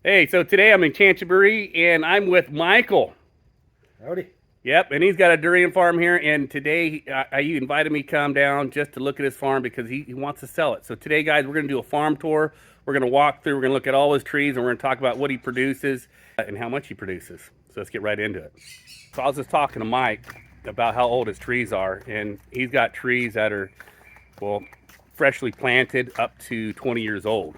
Hey, so today I'm in Chanthaburi and I'm with Michael. Howdy. Yep, and he's got a durian farm here, and today he invited me to come down just to look at his farm because he wants to sell it. So today, guys, we're going to do a farm tour. We're going to walk through, we're going to look at all his trees, and we're going to talk about what he produces and how much he produces. So let's get right into it. So I was just talking to Mike about how old his trees are, and he's got trees that are, well, freshly planted up to 20 years old.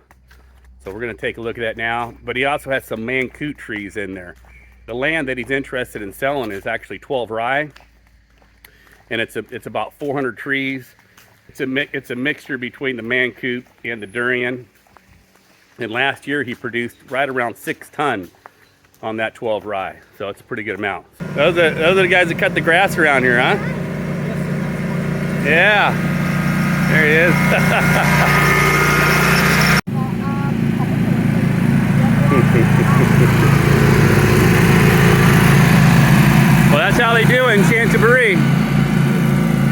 So we're going to take a look at that now, but he also has some Mangosteen trees in there. The land that he's interested in selling is actually 12 rye, and it's about 400 trees. It's a mixture between the Mangosteen and the Durian. And last year he produced right around 6 tons on that 12 rye, so it's a pretty good amount. Those are the guys that cut the grass around here, huh? Yeah, there he is. Well, that's how they do it in Chanthaburi.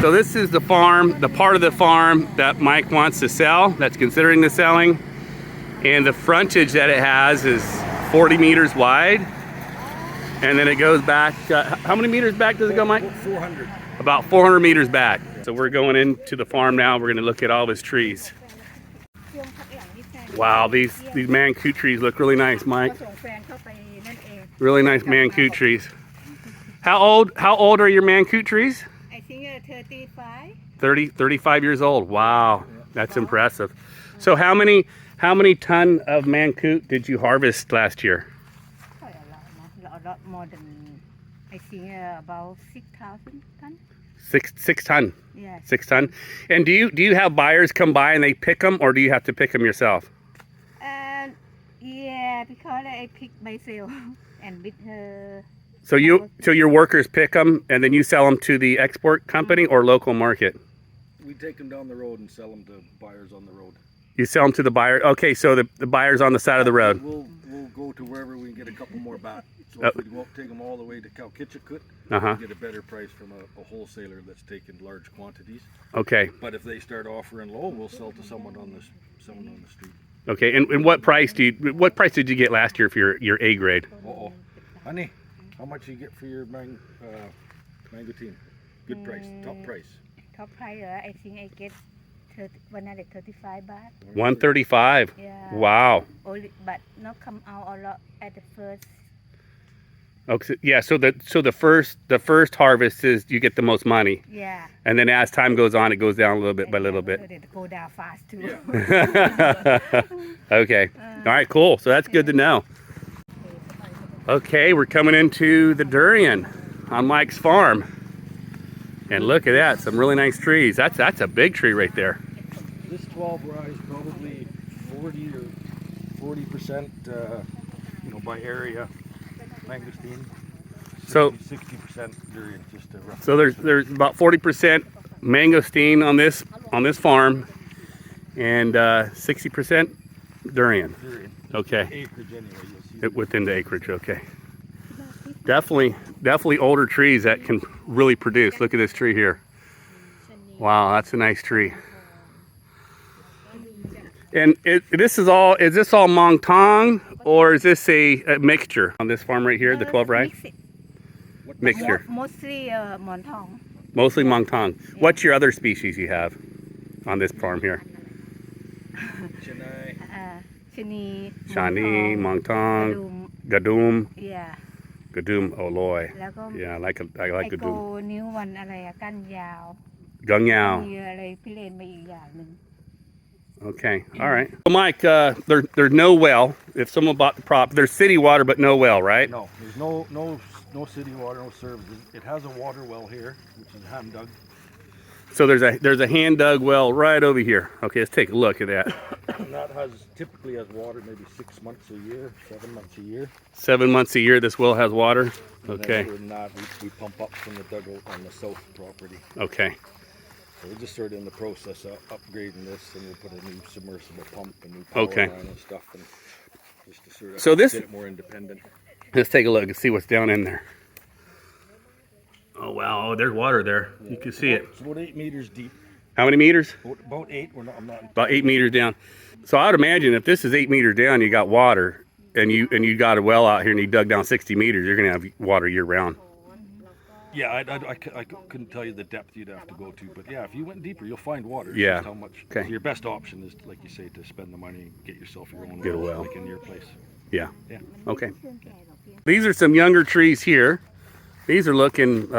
So this is the farm, the part of the farm that Mike wants to sell, that's considering the selling. And the frontage that it has is 40 meters wide. And then it goes back, how many meters back does it go, Mike? 400. About 400 meters back. So we're going into the farm now. We're gonna look at all of his trees. Wow, these Mangosteen trees look really nice, Mike. Really nice Mangosteen trees. How old are your Mangosteen trees? I think 35. 35 years old. Wow, that's impressive. So how many ton of Mangosteen did you harvest last year? Quite a lot more than, I think about 6,000 tons. Six ton. Yes. 6 ton. And do you have buyers come by and they pick them, or do you have to pick them yourself? Yeah, because I pick myself and with her. So your workers pick them and then you sell them to the export company or local market? We take them down the road and sell them to buyers on the road. You sell them to the buyer. Okay, so the buyers on the side of the road. We'll go to wherever we can get a couple more back. So if we won't take them all the way to Kalkitchakut, we get a better price from a wholesaler that's taking large quantities. Okay. But if they start offering low, we'll sell to someone on the street. Okay, and what price did you get last year for your A grade? Honey, how much you get for your Mangosteen? Good price, top price. Top price, I think I get 135 baht. 135. Yeah. Wow. Only, but not come out a lot at the first. Okay, yeah. So the first harvest is you get the most money. Yeah. And then as time goes on, it goes down a little bit by little bit. It go down fast too. Yeah. Okay. All right. Cool. So that's good to know. Okay, we're coming into the Durian on Mike's farm, and look at that, some really nice trees. That's a big tree right there. This 12 rye is probably 40% by area Mangosteen. So 60% Durian, just a rough. So there's about 40% Mangosteen on this farm, and 60% Durian. Okay. Acreage anyway, you'll see. Within the acreage, okay. Definitely older trees that can really produce. Look at this tree here. Wow, that's a nice tree. And is this all Mangosteen, or is this a mixture on this farm right here, the 12 rye? Mixture. Mostly Montong. Mostly Mangosteen. Yeah. What's your other species you have on this farm here? Shani, Mangosteen, Gadum. Yeah. Gadum, oh loy. Yeah, I like Gadum. นิ้วมันอะไรอะก้านยาว Gung Yao. มีอะไรพิเรนมาอีกอย่างหนึ่ง Okay, all right. Well, Mike, there's no well. If someone bought the prop, there's city water, but no well, right? No, there's no city water, no service. It has a water well here, which is hand dug. So there's a hand dug well right over here. Okay, let's take a look at that. And that typically has water maybe 6 months a year, 7 months a year. 7 months a year this well has water. Okay. And then that we pump up from the dugout on the south property. Okay. So we're just sort of in the process of upgrading this, and we'll put a new submersible pump and new power line and stuff, and just to sort of get it more independent. Let's take a look and see what's down in there. Oh wow, there's water there. You can see it. It's about 8 meters deep. How many meters? About 8. I'm not. About 8 meters down. So I would imagine if this is 8 meters down, you got water. and you got a well out here and you dug down 60 meters, you're gonna have water year round. Yeah, I couldn't tell you the depth you'd have to go to, but yeah, if you went deeper, you'll find water. It's Yeah. just how much. Okay. Your best option is, like you say, to spend the money, get yourself your own Get a well. like in your place. Yeah. Yeah. Okay. These are some younger trees here. These are looking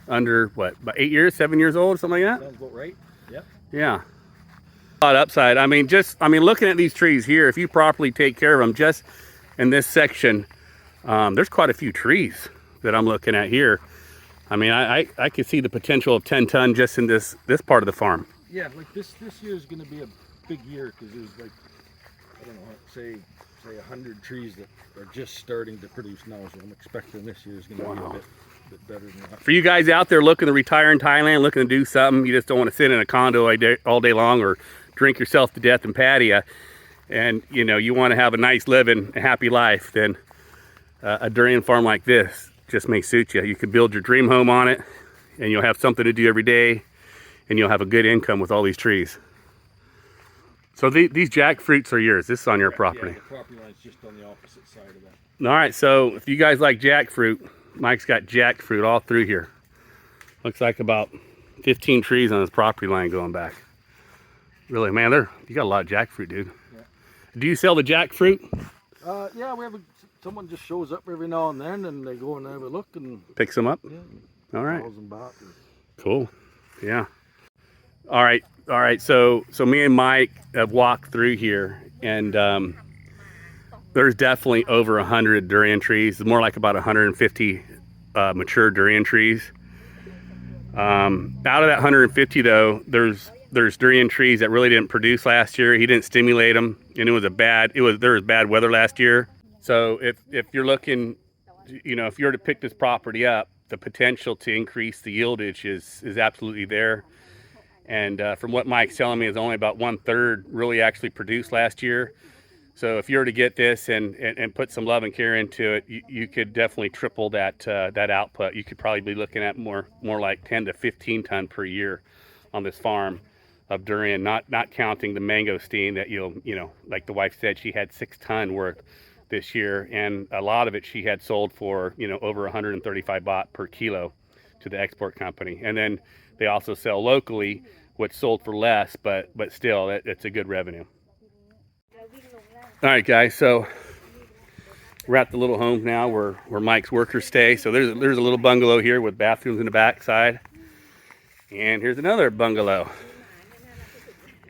under what, about 8 years, 7 years old, something like that. Sounds about right. Yep. Yeah. A lot of upside. I mean, looking at these trees here, if you properly take care of them, just in this section, there's quite a few trees that I'm looking at here. I mean, I could see the potential of 10 ton just in this part of the farm. Yeah, like this year is going to be a big year because there's like, I don't know, say 100 trees that are just starting to produce now. So I'm expecting this year is going to be a bit better than that. For you guys out there looking to retire in Thailand, looking to do something, you just don't want to sit in a condo all day long or drink yourself to death in patio, and you want to have a nice living, a happy life, then a durian farm like this just may suit you. You can build your dream home on it, and you'll have something to do every day, and you'll have a good income with all these trees. So these jackfruits are yours. This is on your property. Yeah, the property line's just on the opposite side of that. All right, so if you guys like jackfruit, Mike's got jackfruit all through here. Looks like about 15 trees on his property line going back. Really, man, you got a lot of jackfruit, dude. Yeah. Do you sell the jackfruit? Yeah, we have someone just shows up every now and then, and they go and have a look and picks them up. Yeah. All right. Back. Cool. Yeah. All right. So me and Mike have walked through here, and there's definitely over 100 durian trees. It's more like about 150 mature durian trees. Out of that 150, though, there's durian trees that really didn't produce last year. He didn't stimulate them, and there was bad weather last year. So if you're looking, if you were to pick this property up, the potential to increase the yieldage is absolutely there. And from what Mike's telling me, is only about 1/3 really actually produced last year. So if you were to get this and put some love and care into it, you could definitely triple that output. You could probably be looking at more like 10 to 15 ton per year on this farm of durian, not counting the mangosteen that like the wife said, she had 6 ton worth this year, and a lot of it she had sold for over 135 baht per kilo to the export company. And then they also sell locally, which sold for less, but still it's a good revenue. All right, guys, so we're at the little home now where Mike's workers stay. So there's a little bungalow here with bathrooms in the back side, and here's another bungalow.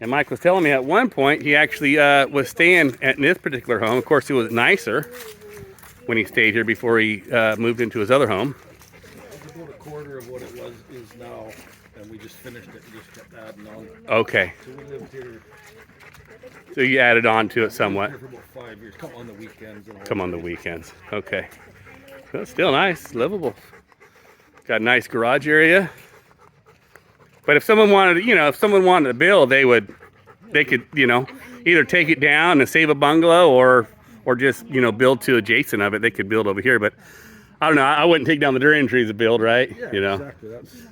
And Mike was telling me at one point he actually was staying at this particular home. Of course, it was nicer when he stayed here before he moved into his other home. It's about a quarter of what it is now, and we just finished it and just kept adding on. Okay. So we lived here. So you added on to it somewhat. We lived here for about 5 years. Come on the weekends. Come on the weekends. Okay. So it's still nice, livable. Got a nice garage area. But if someone wanted to build, they could either take it down and save a bungalow, or just build to adjacent of it. They could build over here, but I don't know. I wouldn't take down the durian trees to build, right? Yeah, exactly.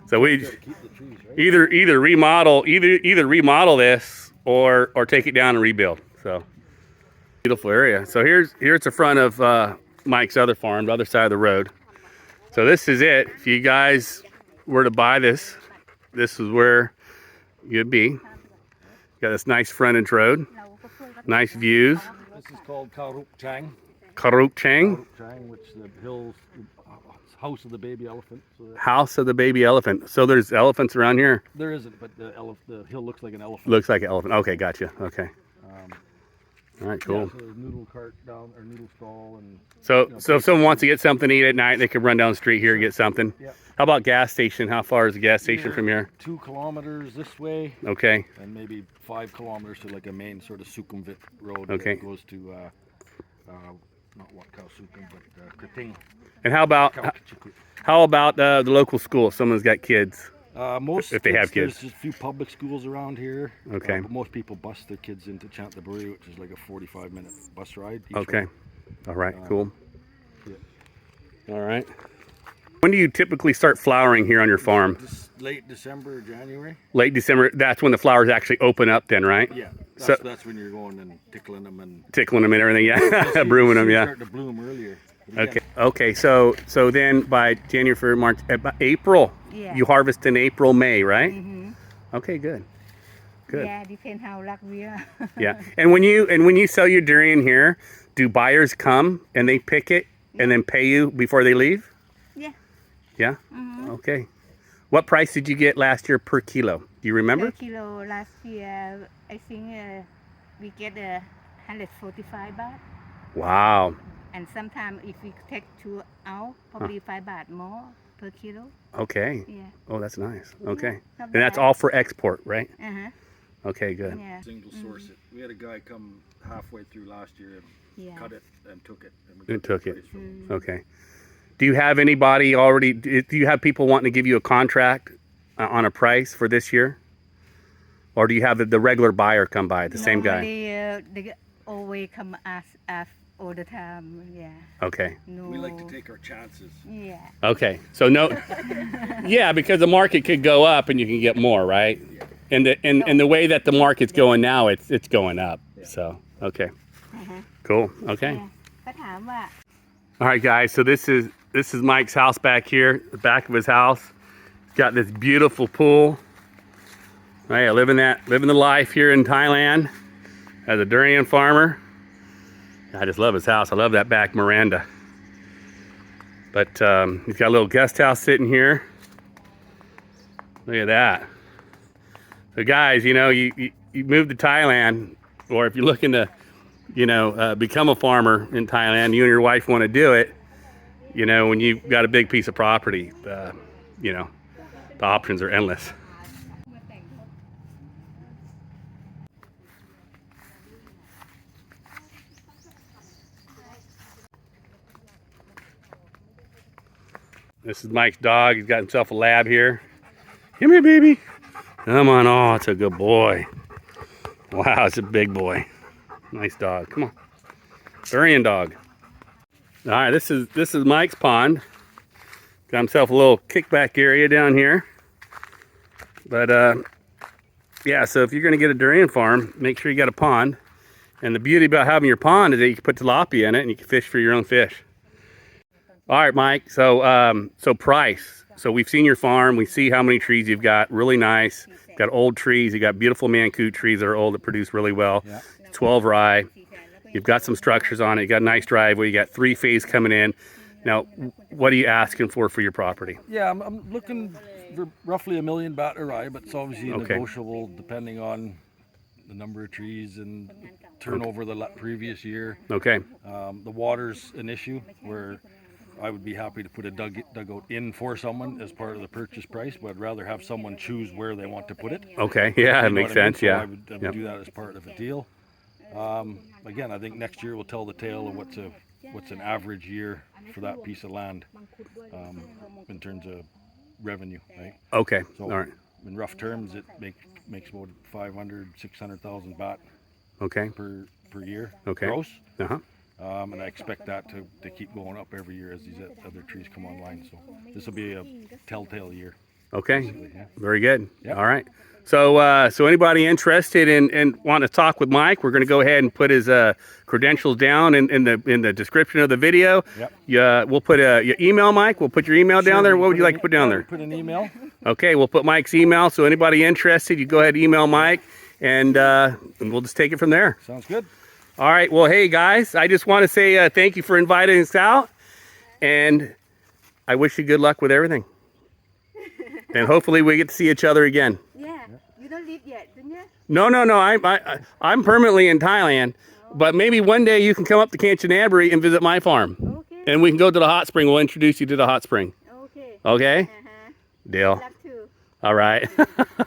So we keep the trees, right? either remodel this or take it down and rebuild. So beautiful area. So here's the front of Mike's other farm, the other side of the road. So this is it. If you guys were to buy this is where you'd be. Got this nice frontage road, nice views. This is called Karuk Chang. Karuk Chang. Karuk Chang, which the hills, house of the baby elephant. So House of the baby elephant. So there's elephants around here? There isn't, but the hill looks like an elephant. Looks like an elephant. Okay, gotcha. Okay. All right, cool. Yeah, so there's noodle cart down, or noodle stall, and so if someone wants to get something to eat at night, they could run down the street here and get something. Yep. How about gas station? How far is the gas station from here? 2 kilometers this way. Okay. And maybe 5 kilometers to like a main sort of Sukhumvit road. Okay. That goes to not Wat Khao Sukhum, but Krating. And how about the local school? If someone's got kids. If they have kids. There's just a few public schools around here. Okay. But most people bus their kids into Chanthaburi, which is like a 45-minute bus ride. Okay. Way. All right. Cool. Yeah. All right. When do you typically start flowering here on your farm? Late December, January. Late December. That's when the flowers actually open up then, right? Yeah. That's when you're going and tickling them and tickling them and everything. Yeah, brooming them. Yeah. Start to bloom earlier. Okay. Okay. So then by January, February, March, about April, Yeah. you harvest in April, May, right? Mm-hmm. Okay. Good. Good. Yeah, depends how luck we are. Yeah. And when you sell your durian here, do buyers come and they pick it and then pay you before they leave? Yeah. Yeah. Mm-hmm. Okay. What price did you get last year per kilo? Do you remember? Per kilo last year, I think we get 145 baht. Wow. And sometimes if we take 2 out, probably 5 baht more per kilo. Okay. Yeah. Oh, that's nice. Okay. Not And that's bad. all for export, right? Uh-huh. Okay, good. Yeah. Single source it. We had a guy come halfway through last year and Yeah. cut it and took it. And we And got took the it. price from him. Okay. Do you have anybody already? Do you have people wanting to give you a contract on a price for this year, or do you have the regular buyer come by, the same guy? They always come ask all the time. Yeah. Okay. No. We like to take our chances. Yeah. Okay. So no. Yeah, because the market could go up and you can get more, right? And the way that the market's going now, it's going up. So okay. Uh-huh. Cool. Okay. Yeah. ก็ถามว่า All right, guys. So this is Mike's house back here, the back of his house. He's got this beautiful pool. Right, living the life here in Thailand as a durian farmer. I just love his house. I love that back veranda. But he's got a little guest house sitting here. Look at that. So guys, you know, you move to Thailand, or if you're looking to, you know, become a farmer in Thailand, you and your wife want to do it, you know, when you've got a big piece of property, you know, the options are endless. This is Mike's dog. He's got himself a lab here. Come here, baby. Come on. Oh, it's a good boy. Wow, it's a big boy. Nice dog. Come on. Durian dog. All right, this is Mike's pond. Got himself a little kickback area down here. But yeah, so if you're going to get a durian farm, make sure you got a pond. And the beauty about having your pond is that you can put tilapia in it and you can fish for your own fish. All right, Mike. So price. So we've seen your farm. We see how many trees you've got. Really nice. You've got old trees. You got beautiful mancoot trees that are old that produce really well. Yeah. 12 rye. You've got some structures on it. You got a nice driveway. You got 3 phase coming in. Now, what are you asking for your property? Yeah, I'm looking for roughly 1 million baht a rye, but it's obviously Okay. negotiable depending on the number of trees and turnover the previous year. Okay. The water's an issue where I would be happy to put a dugout in for someone as part of the purchase price, but I'd rather have someone choose where they want to put it. Okay. Yeah, it You know makes what I mean? sense. So Yeah. I would Yep. do that as part of a deal. Again, I think next year will tell the tale of what's an average year for that piece of land in terms of revenue, right? Okay. So All right. in rough terms, it makes about 500, 600,000 baht Okay. per year Okay. gross. Uh-huh. And I expect that to keep going up every year as these other trees come online. So this will be a telltale year. Okay. Yeah. Very good. Yep. All right. So anybody interested in want to talk with Mike, we're going to go ahead and put his credentials down in the description of the video. Yep. Yeah, we'll put your email, Mike. We'll put your email down there. What would you like to put down there? Put an email. Okay, we'll put Mike's email. So anybody interested, you go ahead and email Mike, and we'll just take it from there. Sounds good. All right. Well, hey guys, I just want to say thank you for inviting us out, and I wish you good luck with everything. And hopefully we get to see each other again. Yeah. You don't live yet, don't you? No. I'm permanently in Thailand, but maybe one day you can come up to Chanthaburi and visit my farm, Okay. and we can go to the hot spring. We'll introduce you to the hot spring. Okay. Okay? Uh-huh. Deal. Love too. All right. All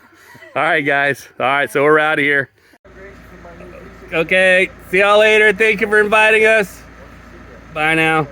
right, guys. All right, so we're out of here. Okay. See y'all later. Thank you for inviting us. Bye now.